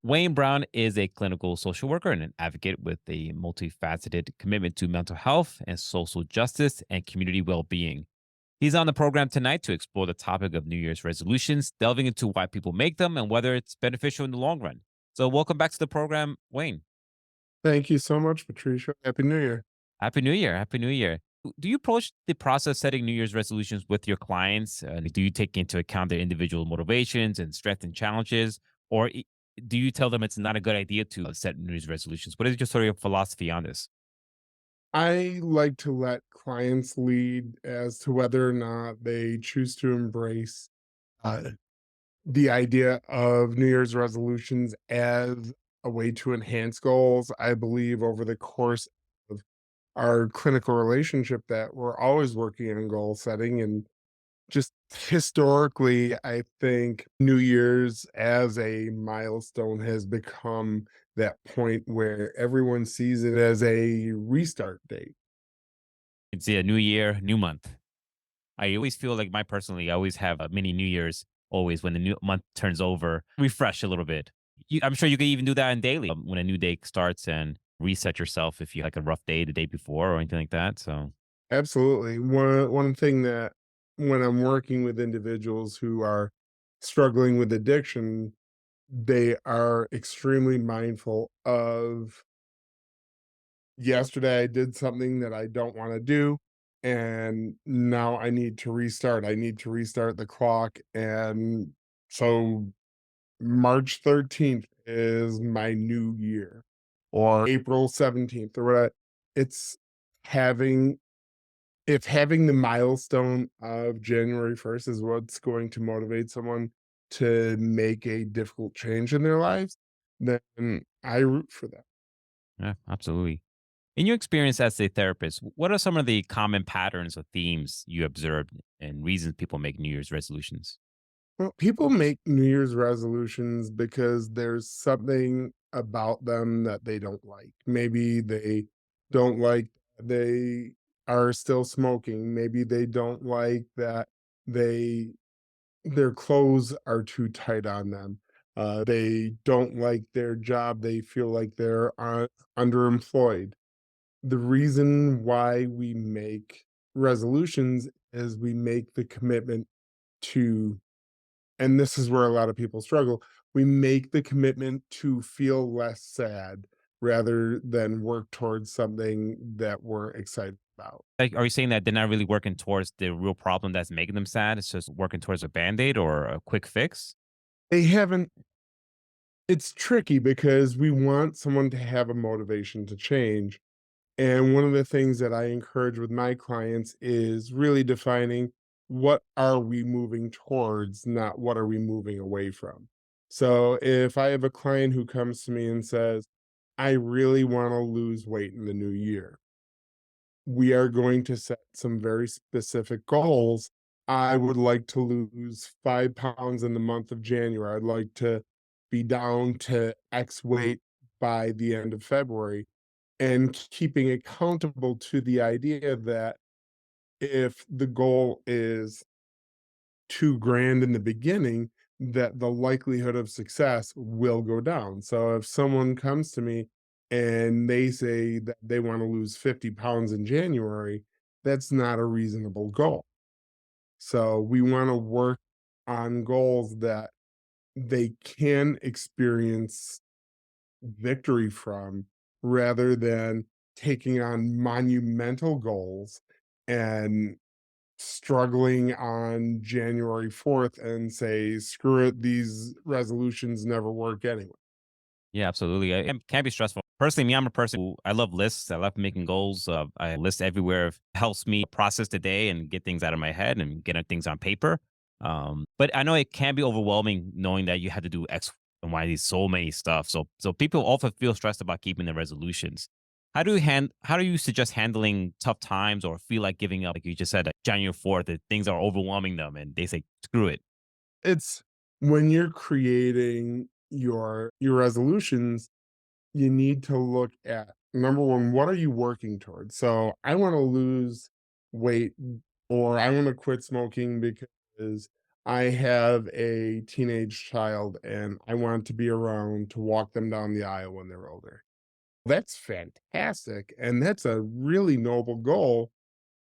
Wayne Brown is a clinical social worker and an advocate with a multifaceted commitment to mental health and social justice and community well being. He's on the program tonight to explore the topic of New Year's resolutions, delving into why people make them and whether it's beneficial in the long run. So, welcome back to the program, Wayne. Thank you so much, Patricia. Happy New Year. Happy New Year. Happy New Year. Do you approach the process of setting New Year's resolutions with your clients? Do you take into account their individual motivations and strengths and challenges? Or do you tell them it's not a good idea to set New Year's resolutions? What is your sort of philosophy on this? I like to let clients lead as to whether or not they choose to embrace uh, the idea of New Year's resolutions as a way to enhance goals. I believe over the course of our clinical relationship that we're always working on goal setting. And just historically, I think New Year's as a milestone has become that point where everyone sees it as a restart date. It's a new year, new month. I always feel like I always have a mini New Year's always when the new month turns over, refresh a little bit. I'm sure you can even do that in daily when a new day starts and reset yourself if you had like a rough day the day before or anything like that. So, Absolutely. One thing that when I'm working with individuals who are struggling with addiction, they are extremely mindful of yesterday I did something that I don't want to do. And now I need to restart. I need to restart the clock. And so March 13th is my new year or April 17th or what. It's having if having the milestone of January 1st is what's going to motivate someone to make a difficult change in their lives, then I root for that. yeah, absolutely. In your experience as a therapist, what are some of the common patterns or themes you observed and reasons people make New Year's resolutions? Well, people make New Year's resolutions because there's something about them that they don't like. Maybe they don't like they are still smoking. Maybe they don't like that they their clothes are too tight on them. They don't like their job. They feel like they're underemployed. The reason why we make resolutions is we make the commitment to, and this is where a lot of people struggle, we make the commitment to feel less sad rather than work towards something that we're excited about. Like, are you saying that they're not really working towards the real problem that's making them sad? It's just working towards a band aid or a quick fix? They haven't It's tricky because we want someone to have a motivation to change. And one of the things that I encourage with my clients is really defining what are we moving towards, not what are we moving away from. So if I have a client who comes to me and says, I really want to lose weight in the new year, we are going to set some very specific goals. I would like to lose 5 pounds in the month of January. I'd like to be down to X weight by the end of February, and keeping accountable to the idea that if the goal is too grand in the beginning, that the likelihood of success will go down. So if someone comes to me and they say that they want to lose 50 pounds in January, that's not a reasonable goal. So we want to work on goals that they can experience victory from rather than taking on monumental goals and struggling on January 4th and say, screw it, these resolutions never work anyway. Yeah, absolutely. It can be stressful. Personally, me, I'm a person who I love lists. I love making goals. I list everywhere. It helps me process the day and get things out of my head and get things on paper. But I know it can be overwhelming knowing that you have to do X and Y, these so many stuff. So people often feel stressed about keeping their resolutions. How do you suggest handling tough times or feel like giving up? Like you just said, January 4th, that things are overwhelming them and they say, screw it. It's when you're creating your resolutions, you need to look at number one, what are you working towards? So I want to lose weight or I want to quit smoking because I have a teenage child and I want to be around to walk them down the aisle when they're older. That's fantastic. And that's a really noble goal.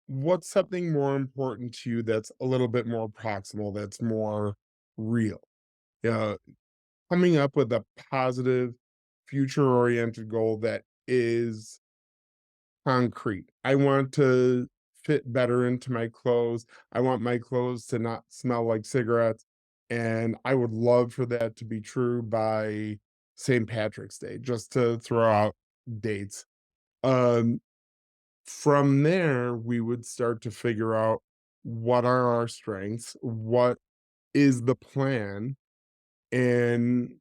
What's something more important to you that's a little bit more proximal, that's more real? Yeah, coming up with a positive, future oriented goal that is concrete. I want to fit better into my clothes. I want my clothes to not smell like cigarettes. And I would love for that to be true by St. Patrick's Day, just to throw out dates. Um, from there, we would start to figure out what are our strengths, what is the plan, and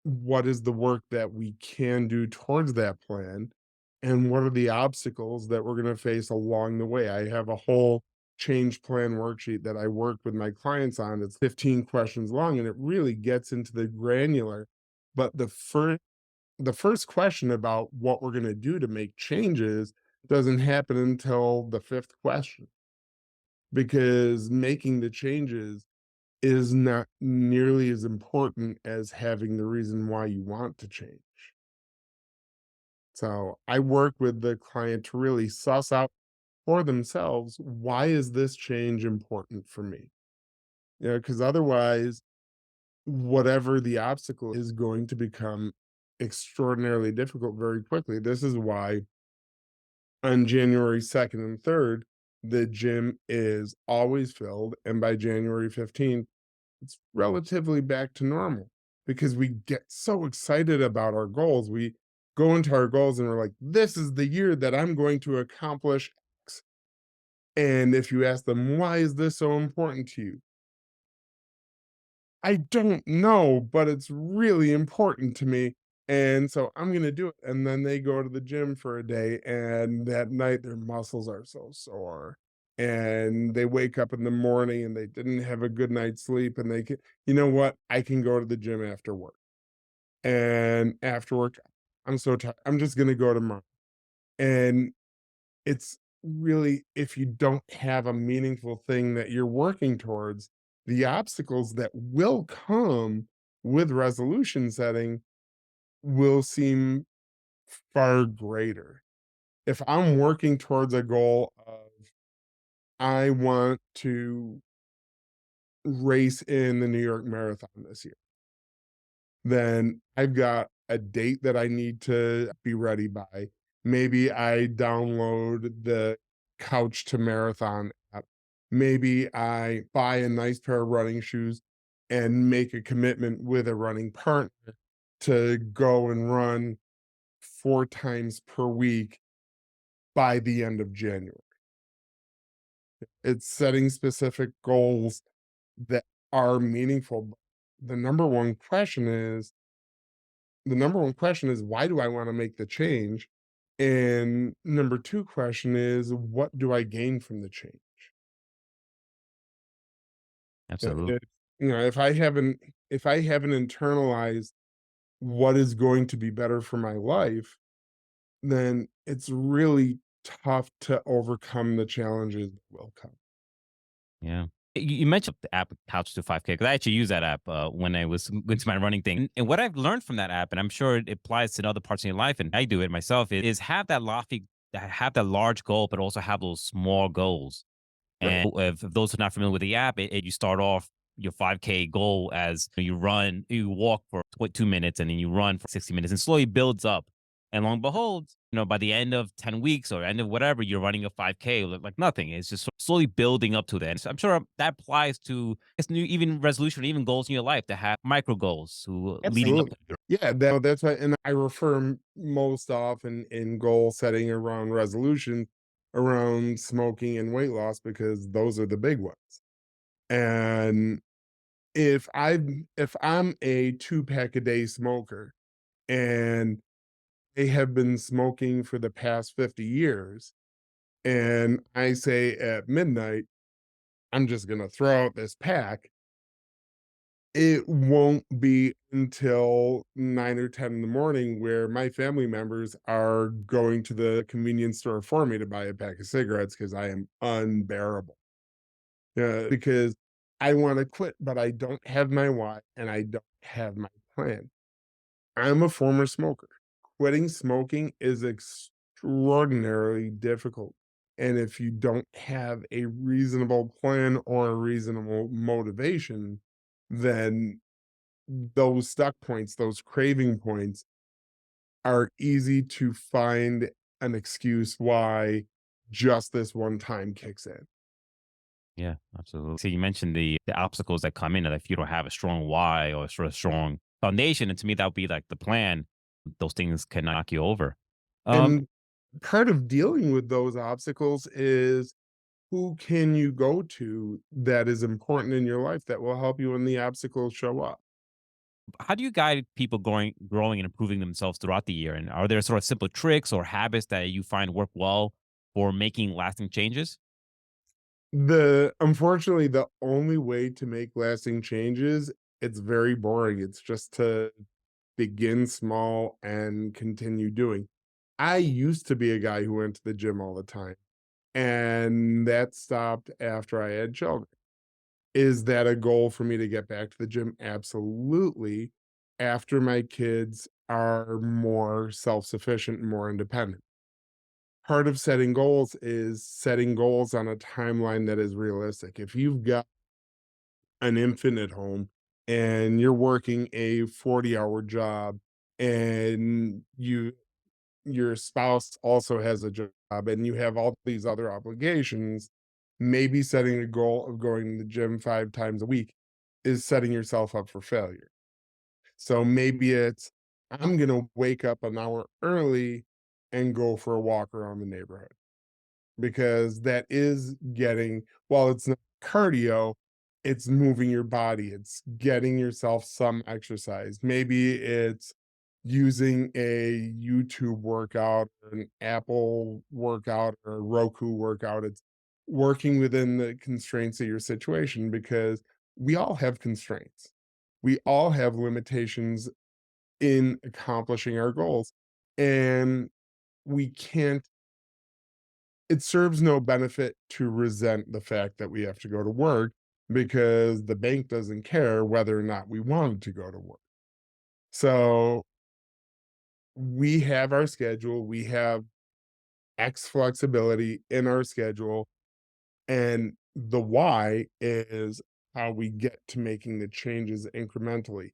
what is the work that we can do towards that plan, and what are the obstacles that we're going to face along the way. I have a whole change plan worksheet that I work with my clients on. It's 15 questions long and it really gets into the granular. But the first question about what we're going to do to make changes doesn't happen until the fifth question, because making the changes is not nearly as important as having the reason why you want to change. So I work with the client to really suss out for themselves, why is this change important for me? Because otherwise, whatever the obstacle is going to become extraordinarily difficult very quickly. This is why on January 2nd and 3rd, the gym is always filled. And by January 15th, it's relatively back to normal because we get so excited about our goals. We go into our goals and we're like, this is the year that I'm going to accomplish X. And if you ask them, why is this so important to you? I don't know, but it's really important to me. And so I'm going to do it. And then they go to the gym for a day, and that night their muscles are so sore. And they wake up in the morning and they didn't have a good night's sleep. And they can, you know what? I can go to the gym after work. And after work, I'm so tired. I'm just going to go tomorrow. And it's really, if you don't have a meaningful thing that you're working towards, the obstacles that will come with resolution setting will seem far greater. If I'm working towards a goal of, I want to race in the New York Marathon this year, then I've got a date that I need to be ready by. Maybe I download the Couch to Marathon app. Maybe I buy a nice pair of running shoes and make a commitment with a running partner to go and run 4 times per week by the end of January. It's setting specific goals that are meaningful. The number one question is the number one question is, why do I want to make the change? And number two question is, what do I gain from the change? Yeah, Absolutely. if I haven't internalized what is going to be better for my life, then it's really tough to overcome the challenges that will come. Yeah. You mentioned the app Couch to 5K because I actually use that app when I was going to my running thing. And what I've learned from that app, and I'm sure it applies to other parts of your life, and I do it myself, is have that lofty, have that large goal, but also have those small goals. Right. And if those who are not familiar with the app, you start off your 5K goal as you walk for 2 minutes, and then you run for 60 minutes, and slowly builds up. And long and behold, by the end of 10 weeks or end of whatever, you're running a 5K like nothing. It's just slowly building up to that. So I'm sure that applies to it's new, even resolution, even goals in your life to have micro goals who leading up Absolutely. to your Yeah, that's why, and I refer most often in goal setting around resolution around smoking and weight loss because those are the big ones. And if I'm a 2 pack a day smoker and they have been smoking for the past 50 years, and I say at midnight, I'm just gonna throw out this pack, it won't be until 9 or 10 in the morning where my family members are going to the convenience store for me to buy a pack of cigarettes because I am unbearable. Yeah, because I wanna quit, but I don't have my why and I don't have my plan. I'm a former smoker. Quitting smoking is extraordinarily difficult. And if you don't have a reasonable plan or a reasonable motivation, then those stuck points, those craving points are easy to find an excuse why just this one time kicks in. Yeah, absolutely. So you mentioned the obstacles that come in, and if you don't have a strong why or sort of strong foundation, and to me that would be like the plan. Those things can knock you over. Um, And part of dealing with those obstacles is who can you go to that is important in your life that will help you when the obstacles show up? how do you guide people growing and improving themselves throughout the year? And are there sort of simple tricks or habits that you find work well for making lasting changes? Unfortunately, the only way to make lasting changes, it's very boring. It's just to begin small and continue doing. I used to be a guy who went to the gym all the time, and that stopped after I had children. Is that a goal for me to get back to the gym? Absolutely. After my kids are more self-sufficient and more independent. Part of setting goals is setting goals on a timeline that is realistic. If you've got an infant at home and you're working a 40-hour job and your spouse also has a job and you have all these other obligations, maybe setting a goal of going to the gym 5 times a week is setting yourself up for failure. So maybe it's, I'm gonna wake up an hour early and go for a walk around the neighborhood, because that is getting, while it's not cardio, it's moving your body, it's getting yourself some exercise. Maybe it's using a YouTube workout or an Apple workout or a Roku workout. It's working within the constraints of your situation, because we all have constraints. We all have limitations in accomplishing our goals. And we can't, it serves no benefit to resent the fact that we have to go to work, because the bank doesn't care whether or not we wanted to go to work. So we have our schedule, we have X flexibility in our schedule, and the why is how we get to making the changes incrementally.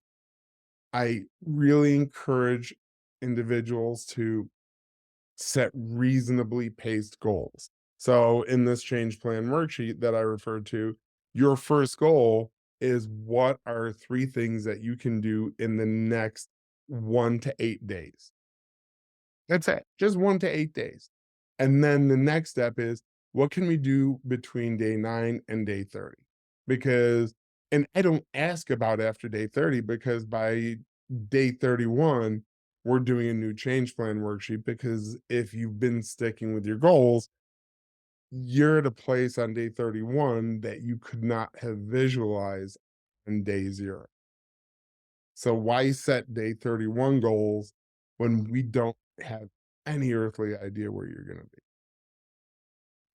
I really encourage individuals to set reasonably paced goals. So in this change plan worksheet that I referred to, your first goal is, what are 3 things that you can do in the next 1 to 8 days? That's it, just 1 to 8 days. And then the next step is, what can we do between day 9 and day 30? Because, and I don't ask about after day 30, because by day 31, we're doing a new change plan worksheet, because if you've been sticking with your goals, you're at a place on day 31 that you could not have visualized on day 0. So why set day 31 goals when we don't have any earthly idea where you're gonna be?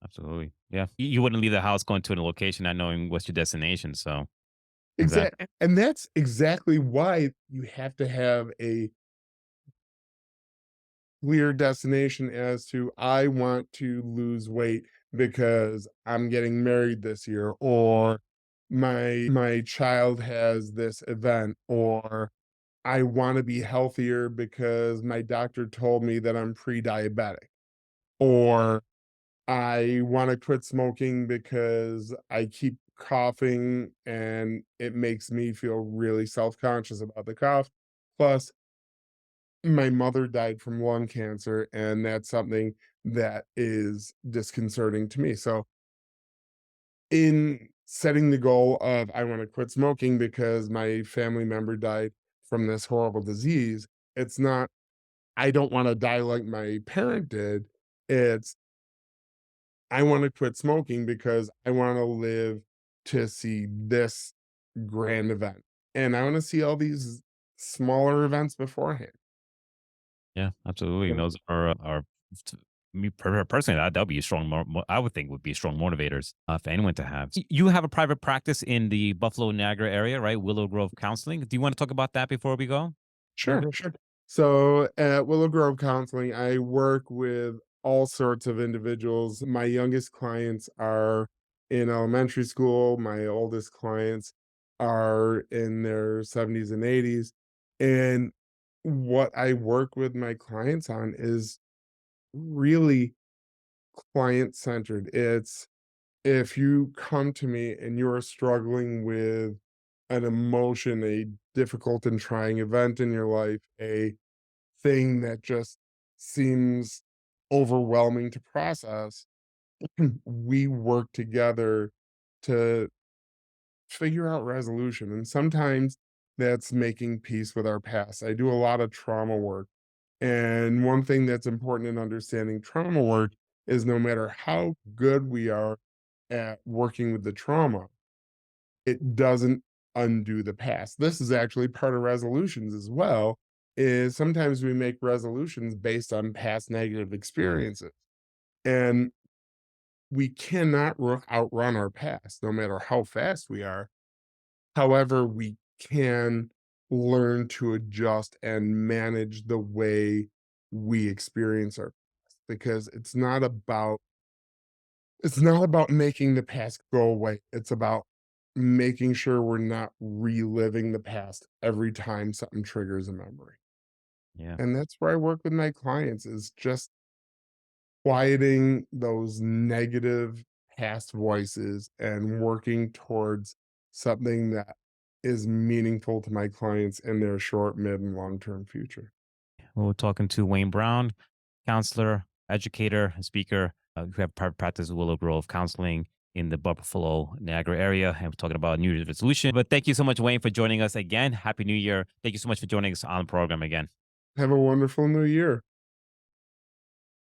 Absolutely. Yeah. You wouldn't leave the house going to a location not knowing what's your destination. So exactly. And that's exactly why you have to have a clear destination as to, I want to lose weight because I'm getting married this year, or my child has this event, or I wanna be healthier because my doctor told me that I'm pre-diabetic, or I wanna quit smoking because I keep coughing and it makes me feel really self-conscious about the cough. Plus, my mother died from lung cancer, and that's something that is disconcerting to me. So, in setting the goal of, I wanna quit smoking because my family member died from this horrible disease, it's not, I don't wanna die like my parent did. It's, I wanna quit smoking because I wanna live to see this grand event, and I wanna see all these smaller events beforehand. Yeah, absolutely. And Yeah. those are me personally, that'll be a strong, I would think would be strong motivators for anyone to have. You have a private practice in the Buffalo Niagara area, right? Willow Grove Counseling. Do you want to talk about that before we go? Sure, sure. So at Willow Grove Counseling, I work with all sorts of individuals. My youngest clients are in elementary school. My oldest clients are in their 70s and 80s. And what I work with my clients on is really client centered. It's if you come to me and you're struggling with an emotion, a difficult and trying event in your life, a thing that just seems overwhelming to process, we work together to figure out resolution. And sometimes that's making peace with our past. I do a lot of trauma work. And one thing that's important in understanding trauma work is no matter how good we are at working with the trauma, it doesn't undo the past. This is actually part of resolutions as well, is sometimes we make resolutions based on past negative experiences. And we cannot outrun our past, no matter how fast we are. However, we can learn to adjust and manage the way we experience our past because it's not about making the past go away. It's about making sure we're not reliving the past every time something triggers a memory. Yeah. And that's where I work with my clients is just quieting those negative past voices and working towards something that is meaningful to my clients in their short, mid, and long-term future. Well, we're talking to Wayne Brown, counselor, educator, and speaker who have private practice at Willow Grove Counseling in the Buffalo, Niagara area. And we're talking about New Year's resolution. But thank you so much, Wayne, for joining us again. Happy New Year. Thank you so much for joining us on the program again. Have a wonderful new year.